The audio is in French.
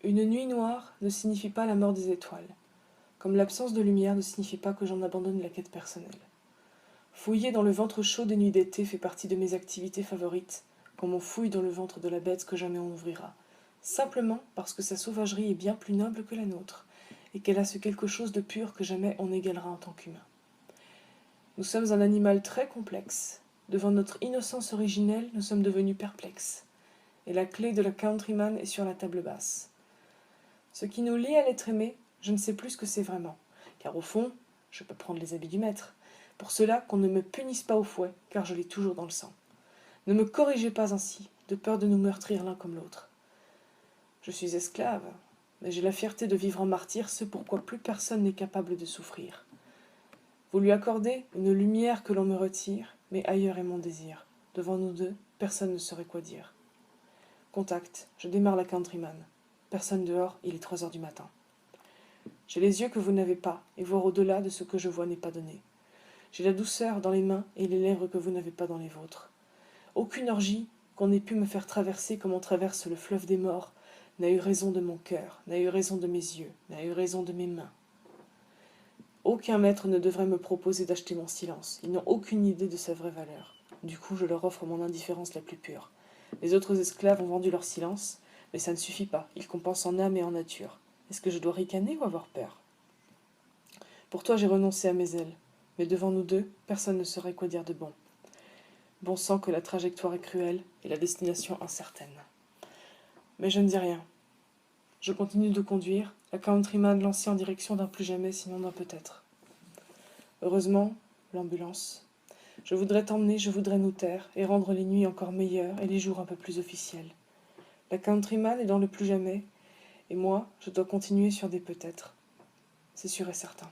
Une nuit noire ne signifie pas la mort des étoiles, comme l'absence de lumière ne signifie pas que j'en abandonne la quête personnelle. Fouiller dans le ventre chaud des nuits d'été fait partie de mes activités favorites, comme on fouille dans le ventre de la bête que jamais on ouvrira, simplement parce que sa sauvagerie est bien plus noble que la nôtre, et qu'elle a ce quelque chose de pur que jamais on n'égalera en tant qu'humain. Nous sommes un animal très complexe. Devant notre innocence originelle, nous sommes devenus perplexes. Et la clé de la countryman est sur la table basse. Ce qui nous lie à l'être aimé, je ne sais plus ce que c'est vraiment, car au fond, je peux prendre les habits du maître. Pour cela, qu'on ne me punisse pas au fouet, car je l'ai toujours dans le sang. Ne me corrigez pas ainsi, de peur de nous meurtrir l'un comme l'autre. Je suis esclave, mais j'ai la fierté de vivre en martyr ce pourquoi plus personne n'est capable de souffrir. Vous lui accordez une lumière que l'on me retire, mais ailleurs est mon désir. Devant nous deux, personne ne saurait quoi dire. Contact, je démarre la countryman. Personne dehors, il est 3 heures du matin. J'ai les yeux que vous n'avez pas, et voir au-delà de ce que je vois n'est pas donné. J'ai la douceur dans les mains et les lèvres que vous n'avez pas dans les vôtres. Aucune orgie qu'on ait pu me faire traverser comme on traverse le fleuve des morts n'a eu raison de mon cœur, n'a eu raison de mes yeux, n'a eu raison de mes mains. Aucun maître ne devrait me proposer d'acheter mon silence. Ils n'ont aucune idée de sa vraie valeur. Du coup, je leur offre mon indifférence la plus pure. Les autres esclaves ont vendu leur silence, mais ça ne suffit pas. Ils compensent en âme et en nature. Est-ce que je dois ricaner ou avoir peur? Pour toi, j'ai renoncé à mes ailes. Mais devant nous deux, personne ne saurait quoi dire de bon. Bon sang que la trajectoire est cruelle et la destination incertaine. Mais je ne dis rien. Je continue de conduire, la countryman lancée en direction d'un plus jamais, sinon d'un peut-être. Heureusement, l'ambulance. Je voudrais t'emmener, je voudrais nous taire, et rendre les nuits encore meilleures et les jours un peu plus officiels. La countryman est dans le plus jamais, et moi, je dois continuer sur des peut-être. C'est sûr et certain.